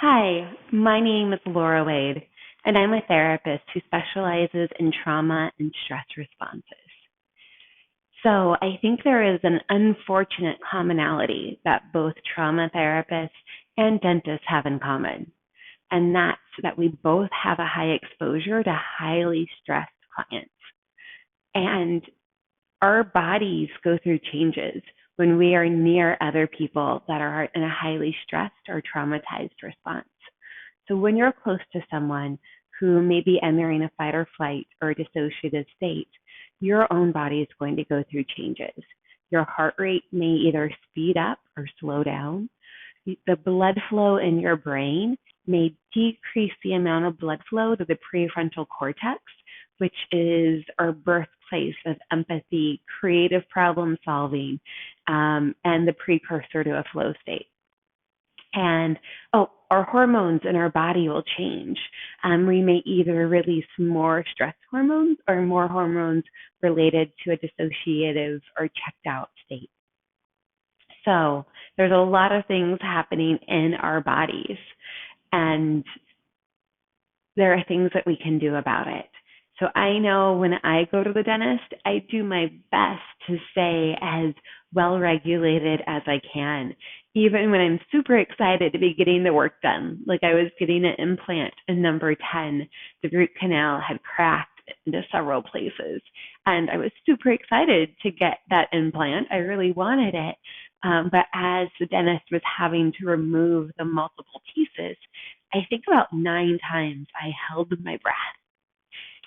Hi, my name is Laura Wade, and I'm a therapist who specializes in trauma and stress responses. So I think there is an unfortunate commonality that both trauma therapists and dentists have in common, and that's that we both have a high exposure to highly stressed clients. And our bodies go through changes when we are near other people that are in a highly stressed or traumatized response. So when you're close to someone who may be entering a fight or flight or dissociative state, your own body is going to go through changes. Your heart rate may either speed up or slow down. The blood flow in your brain may decrease the amount of blood flow to the prefrontal cortex, which is our birthplace of empathy, creative problem solving, and the precursor to a flow state. And our hormones in our body will change. We may either release more stress hormones or more hormones related to a dissociative or checked out state. So there's a lot of things happening in our bodies, and there are things that we can do about it. So I know when I go to the dentist, I do my best to stay as well regulated as I can, even when I'm super excited to be getting the work done. Like I was getting an implant in number 10, the root canal had cracked into several places, and I was super excited to get that implant. I really wanted it. But as the dentist was having to remove the multiple pieces, I think about 9 times I held my breath.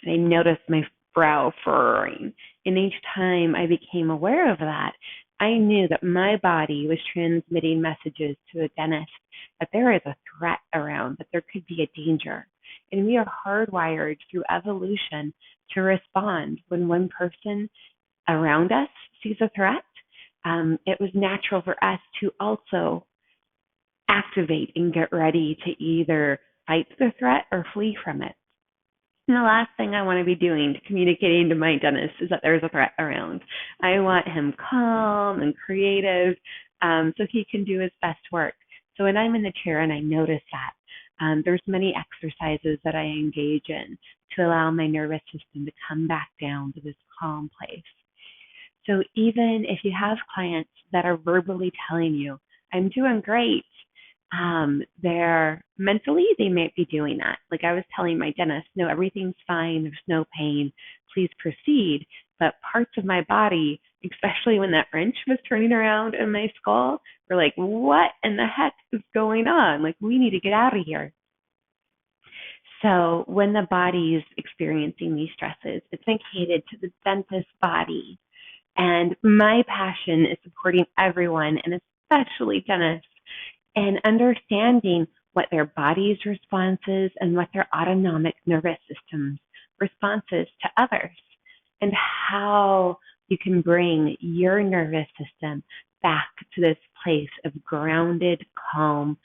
I noticed my brow furrowing. And each time I became aware of that, I knew that my body was transmitting messages to a dentist that there is a threat around, that there could be a danger. And we are hardwired through evolution to respond when one person around us sees a threat. It was natural for us to also activate and get ready to either fight the threat or flee from it. And the last thing I want to be doing to communicating to my dentist is that there's a threat around. I want him calm and creative so he can do his best work. So when I'm in the chair and I notice that, there's many exercises that I engage in to allow my nervous system to come back down to this calm place. So even if you have clients that are verbally telling you, I'm doing great, they're mentally, they might be doing that. Like I was telling my dentist, no, everything's fine. There's no pain. Please proceed. But parts of my body, especially when that wrench was turning around in my skull, were like, what in the heck is going on? Like, we need to get out of here. So when the body is experiencing these stresses, it's indicated to the dentist's body. And my passion is supporting everyone, and especially dentists, and understanding what their body's responses and what their autonomic nervous system's responses to others, and how you can bring your nervous system back to this place of grounded, calm,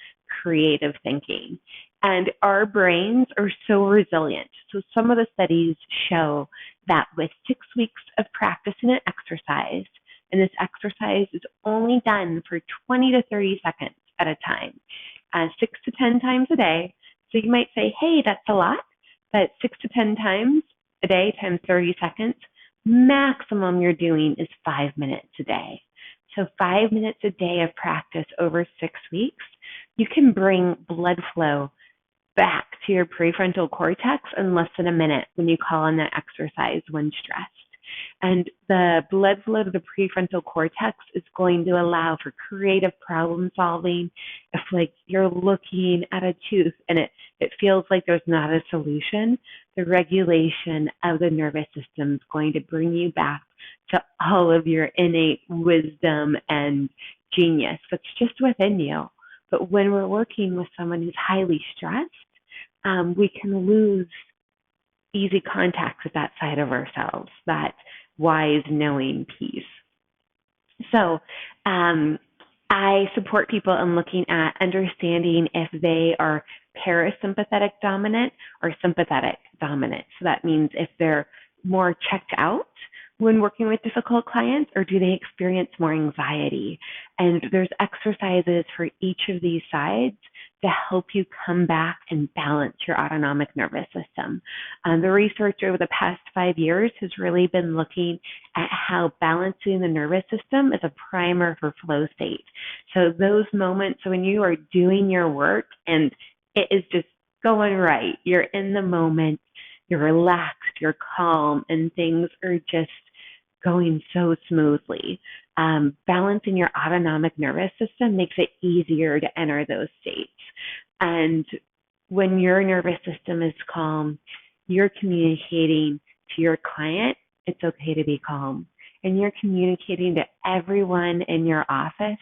creative thinking. And our brains are so resilient. So some of the studies show that with 6 weeks of practice in an exercise, and this exercise is only done for 20 to 30 seconds at a time, 6 to 10 times a day. So you might say, hey, that's a lot, but 6 to 10 times a day times 30 seconds, maximum you're doing is 5 minutes a day. So 5 minutes a day of practice over 6 weeks, you can bring blood flow back to your prefrontal cortex in less than a minute when you call on that exercise when stressed. And the blood flow to the prefrontal cortex is going to allow for creative problem solving. If like you're looking at a tooth and it feels like there's not a solution, the regulation of the nervous system is going to bring you back to all of your innate wisdom and genius that's just within you. But when we're working with someone who's highly stressed, we can lose easy contact with that side of ourselves, that wise, knowing piece. So I support people in looking at understanding if they are parasympathetic dominant or sympathetic dominant. So that means if they're more checked out when working with difficult clients, or do they experience more anxiety? And there's exercises for each of these sides to help you come back and balance your autonomic nervous system. The research over the past 5 years has really been looking at how balancing the nervous system is a primer for flow state. So those moments when you are doing your work and it is just going right, you're in the moment, you're relaxed, you're calm, and things are just going so smoothly. Balancing your autonomic nervous system makes it easier to enter those states. And when your nervous system is calm, you're communicating to your client, it's okay to be calm. And you're communicating to everyone in your office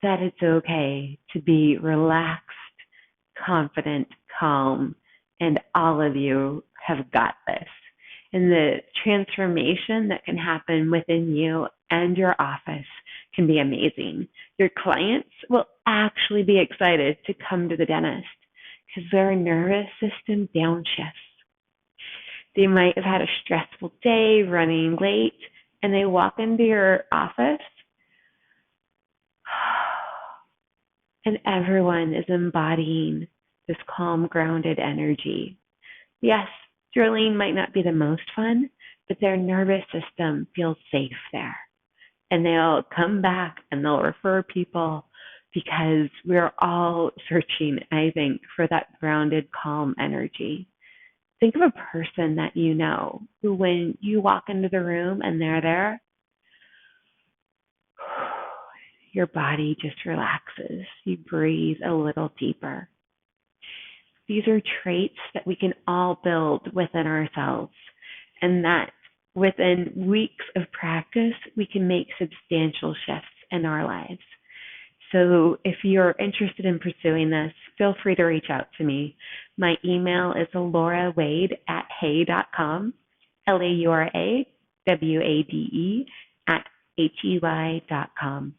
that it's okay to be relaxed, confident, calm, and all of you have got this. And the transformation that can happen within you and your office can be amazing. Your clients will actually be excited to come to the dentist because their nervous system downshifts. They might have had a stressful day, running late, and they walk into your office and everyone is embodying this calm, grounded energy. Yes, drilling might not be the most fun, but their nervous system feels safe there. And they'll come back and they'll refer people because we're all searching, I think, for that grounded, calm energy. Think of a person that you know who, when you walk into the room and they're there, your body just relaxes. You breathe a little deeper. These are traits that we can all build within ourselves, and that within weeks of practice, we can make substantial shifts in our lives. So if you're interested in pursuing this, feel free to reach out to me. My email is laurawade@hey.com, LAURAWADE @HEY.com.